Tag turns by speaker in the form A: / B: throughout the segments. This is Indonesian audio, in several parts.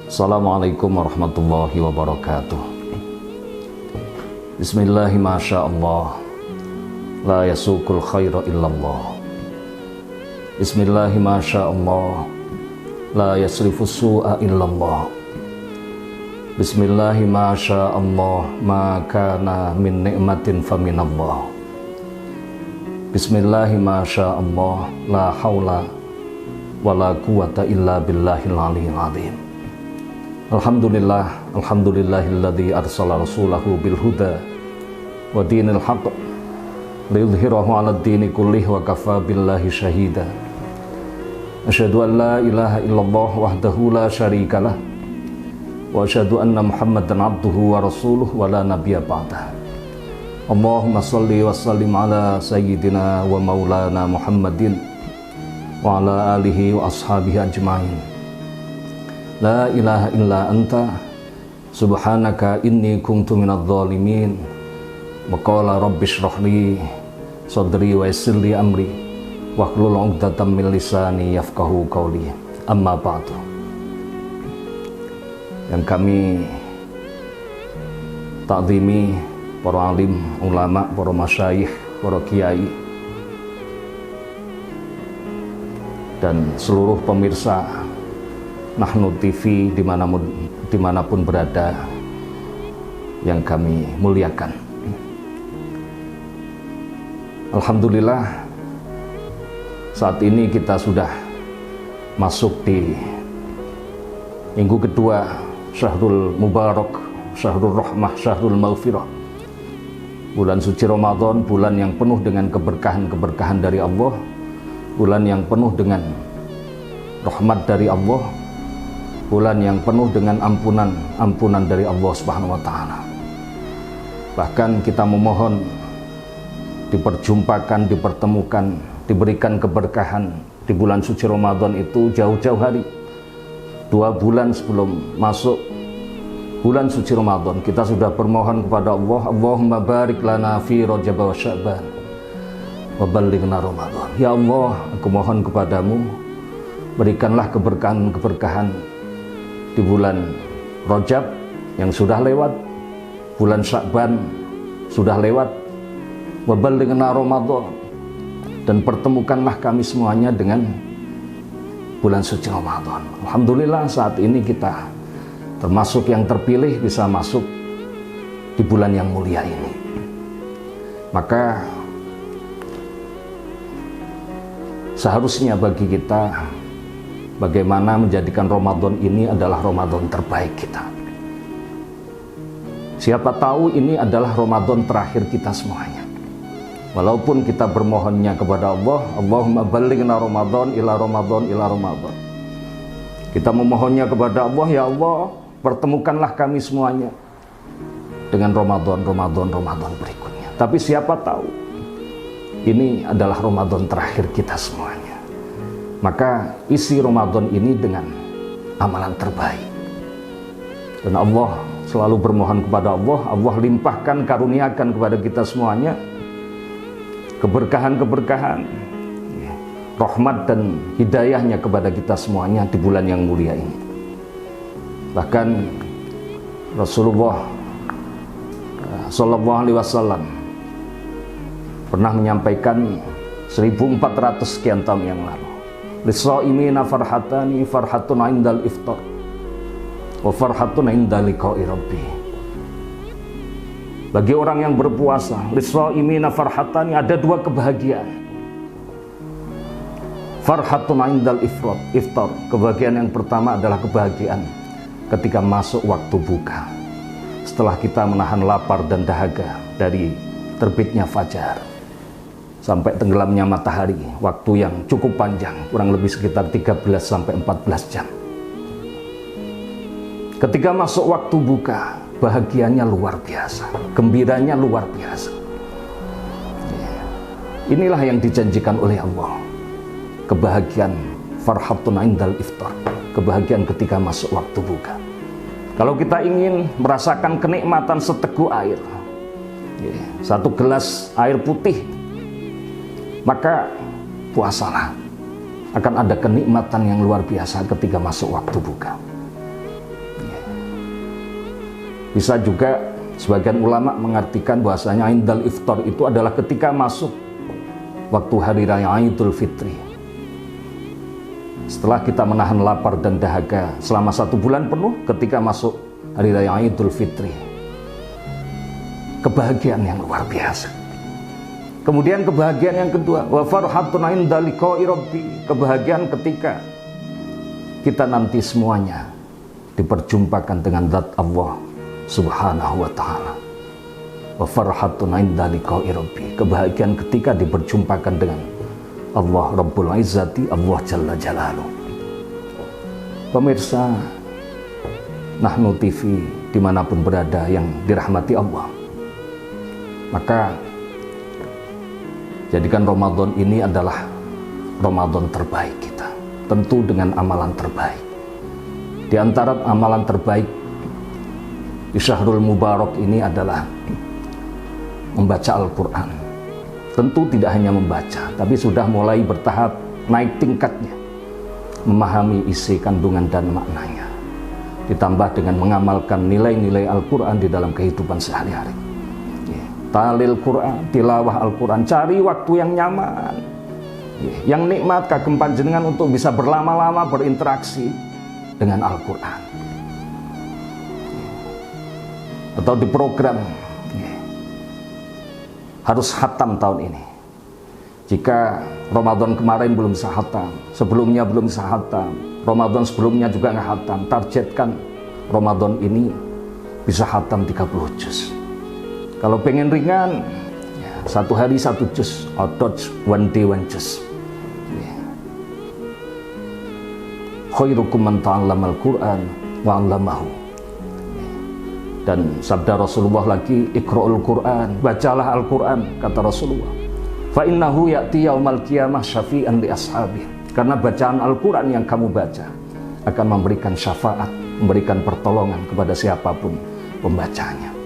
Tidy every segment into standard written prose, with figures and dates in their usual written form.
A: Assalamualaikum warahmatullahi wabarakatuh. Bismillahi masyaallah, la yasukul khaira illallah. Bismillahi masyaallah, la yasrifus su'a illallah. Bismillahi masyaallah, ma kana min ni'matin faminallah. Bismillahi masyaallah, la haula wala quwata illa billahil aliyyil azim. Alhamdulillah, alhamdulillahilladzi arsala rasulahu bil huda wa dinil haqq liyudhhirahu 'alad dini kullih wa kafa billahi syahida. Asyhadu an la ilaha illallah wahdahu la syarikalah wa asyhadu anna Muhammadan abduhu wa rasuluh wa la nabiyya ba'dah. Allahumma shalli wa sallim ala sayyidina wa maulana Muhammadin wa ala alihi wa ashabihi ajma'in. La ilaha illa anta subhanaka inni kuntu minadh dhalimin. Wa qala rabbish shrahli sadri wa yassir li amri wahlul 'uqdatam min lisani yafqahu qawli. Amma ba'du. Yang kami takzimi para alim, ulama, para masyayikh, para kiai dan seluruh pemirsa Nahnu TV dimanapun berada yang kami muliakan. Alhamdulillah, saat ini kita sudah masuk di minggu kedua Syahrul Mubarak, Syahrul Rahmah, Syahrul Maghfirah. Bulan suci Ramadan, bulan yang penuh dengan keberkahan-keberkahan dari Allah, bulan yang penuh dengan rahmat dari Allah, bulan yang penuh dengan ampunan dari Allah Subhanahu wa taala. Bahkan kita memohon diperjumpakan, dipertemukan, diberikan keberkahan di bulan suci Ramadan itu jauh-jauh hari. 2 bulan sebelum masuk bulan suci Ramadan kita sudah bermohon kepada Allah, Allahumma barik lana fi Rajab wa Sya'ban wa ballighna Ramadan. Ya Allah, aku mohon kepadamu, berikanlah keberkahan-keberkahan di bulan Rajab yang sudah lewat, bulan Sya'ban sudah lewat, wa ballighna Ramadan, dan pertemukanlah kami semuanya dengan bulan suci Ramadan. Alhamdulillah saat ini kita termasuk yang terpilih bisa masuk di bulan yang mulia ini. Maka seharusnya bagi kita bagaimana menjadikan Ramadan ini adalah Ramadan terbaik kita. Siapa tahu ini adalah Ramadan terakhir kita semuanya. Walaupun kita bermohonnya kepada Allah, Allahumma ballighna Ramadan ila Ramadan ila Ramadan. Kita memohonnya kepada Allah, ya Allah, pertemukanlah kami semuanya dengan Ramadan berikutnya. Tapi siapa tahu ini adalah Ramadan terakhir kita semuanya. Maka isi Ramadan ini dengan amalan terbaik. Dan Allah selalu bermohon kepada Allah, Allah limpahkan, karuniakan kepada kita semuanya keberkahan-keberkahan, rahmat dan hidayahnya kepada kita semuanya di bulan yang mulia ini. Bahkan Rasulullah Sallallahu Alaihi Wasallam pernah menyampaikan 1400 sekian tahun yang lalu, lissaimina farhatani, farhatun indal iftar wa farhatun inda liqa'i rabbi. Bagi orang yang berpuasa, lissaimina farhatani, ada 2 kebahagiaan. Farhatun indal iftar, kebahagiaan yang pertama adalah kebahagiaan ketika masuk waktu buka, setelah kita menahan lapar dan dahaga dari terbitnya fajar sampai tenggelamnya matahari, waktu yang cukup panjang, kurang lebih sekitar 13 sampai 14 jam. Ketika masuk waktu buka, bahagianya luar biasa, gembiranya luar biasa. Inilah yang dijanjikan oleh Allah, kebahagiaan farhatun indal iftar, kebahagiaan ketika masuk waktu buka. Kalau kita ingin merasakan kenikmatan seteguk air, 1 gelas air putih, maka puasalah. Akan ada kenikmatan yang luar biasa ketika masuk waktu buka. Bisa juga sebagian ulama mengartikan bahwasanya indal iftar itu adalah ketika masuk waktu hari raya Idul Fitri. Setelah kita menahan lapar dan dahaga selama 1 bulan penuh, ketika masuk hari raya Idul Fitri, kebahagiaan yang luar biasa. Kemudian kebahagiaan yang kedua, wa farhatun inda liqa'i rabbi, kebahagiaan ketika kita nanti semuanya diperjumpakan dengan zat Allah Subhanahu wa ta'ala. Wa farhatun inda liqa'i rabbi, kebahagiaan ketika diperjumpakan dengan Allah Rabbul Izzati, Allah Jalla Jalaluh. Pemirsa Nahnu TV dimanapun berada yang dirahmati Allah, maka jadikan Ramadan ini adalah Ramadan terbaik kita, tentu dengan amalan terbaik. Di antara amalan terbaik di Syahrul Mubarak ini adalah membaca Al-Quran. Tentu tidak hanya membaca, tapi sudah mulai bertahap naik tingkatnya, memahami isi kandungan dan maknanya, ditambah dengan mengamalkan nilai-nilai Al-Quran di dalam kehidupan sehari-hari. Talil Quran, tilawah Al-Quran, cari waktu yang nyaman, yang nikmat kagem panjenengan untuk bisa berlama-lama berinteraksi dengan Al-Quran. Atau di program harus khatam tahun ini. Jika Ramadan kemarin belum bisa khatam, sebelumnya belum bisa khatam, Ramadan sebelumnya juga nggak khatam, targetkan Ramadan ini bisa khatam 30 juz. Kalau pengen ringan, 1 hari 1 juz, atau 1 day 1 juz. Khairukum man ta'allamal Qur'an wa 'allamahu. Dan sabda Rasulullah lagi, Iqra'ul Qur'an, bacalah Al-Quran, kata Rasulullah. Fa innahu ya'ti yaumal qiyamah syafi'an li ashabi. Karena bacaan Al-Quran yang kamu baca akan memberikan syafaat, memberikan pertolongan kepada siapapun pembacanya.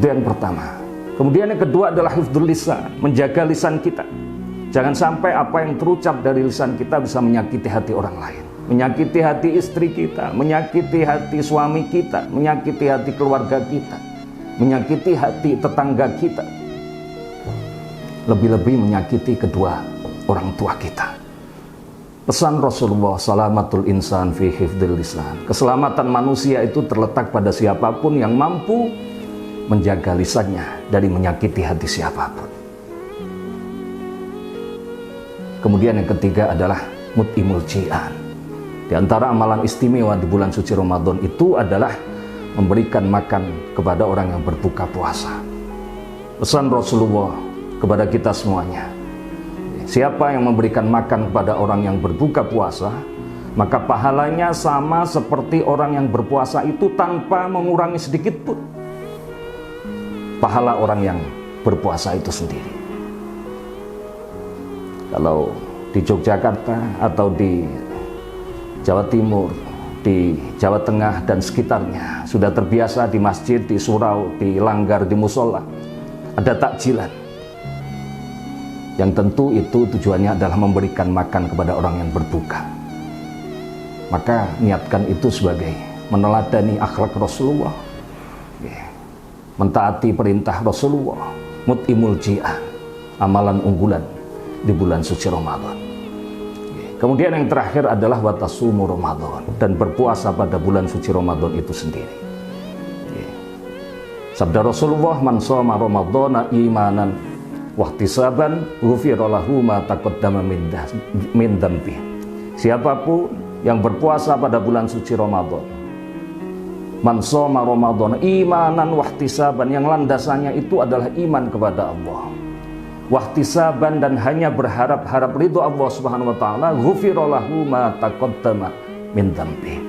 A: Itu yang pertama. Kemudian yang kedua adalah hifdzul lisan, menjaga lisan kita. Jangan sampai apa yang terucap dari lisan kita bisa menyakiti hati orang lain, menyakiti hati istri kita, menyakiti hati suami kita, menyakiti hati keluarga kita, menyakiti hati tetangga kita, lebih-lebih menyakiti kedua orang tua kita. Pesan Rasulullah, salamatul insan fi hifdzil lisan, keselamatan manusia itu terletak pada siapapun yang mampu menjaga lisannya dari menyakiti hati siapapun. Kemudian yang ketiga adalah mut'imul ji'an. Di antara amalan istimewa di bulan suci Ramadan itu adalah memberikan makan kepada orang yang berbuka puasa. Pesan Rasulullah kepada kita semuanya, siapa yang memberikan makan kepada orang yang berbuka puasa, maka pahalanya sama seperti orang yang berpuasa itu tanpa mengurangi sedikit pun pahala orang yang berpuasa itu sendiri. Kalau di Yogyakarta atau di Jawa Timur, di Jawa Tengah dan sekitarnya sudah terbiasa di masjid, di surau, di langgar, di musola ada takjilan, yang tentu itu tujuannya adalah memberikan makan kepada orang yang berbuka. Maka niatkan itu sebagai meneladani akhlak Rasulullah, mentaati perintah Rasulullah, mut'imul ji'an, amalan unggulan di bulan suci Ramadan. Kemudian yang terakhir adalah watasumu Ramadan, dan berpuasa pada bulan suci Ramadan itu sendiri. Sabda Rasulullah, man shoma Ramadhana imanan wahtisaban ghufira lahu ma taqaddama min dzambi. Siapapun yang berpuasa pada bulan suci Ramadan, man shoma Ramadhana imanan wahtisaban, yang landasannya itu adalah iman kepada Allah, wahtisaban, dan hanya berharap ridho Allah Subhanahu wa taala, ghufira lahu ma taqaddama min dzambi,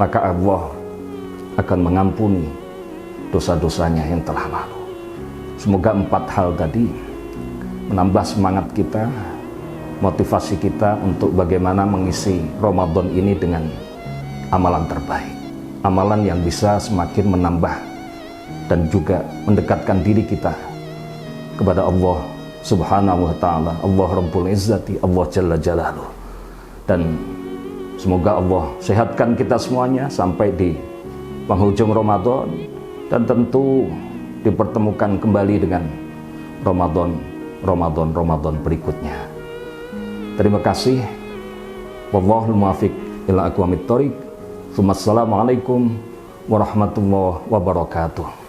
A: maka Allah akan mengampuni dosa-dosanya yang telah lalu. Semoga 4 hal tadi menambah semangat kita, motivasi kita untuk bagaimana mengisi Ramadan ini dengan amalan terbaik, amalan yang bisa semakin menambah dan juga mendekatkan diri kita kepada Allah Subhanahu wa ta'ala, Allah Rabbul Izzati, Allah Jalla Jalaluh. Dan Semoga Allah sehatkan kita semuanya sampai di penghujung Ramadan, dan tentu dipertemukan kembali dengan Ramadan berikutnya. Terima kasih. Wallahul muwaffiq ila aqwamit thoriq. Wassalamualaikum warahmatullahi wabarakatuh.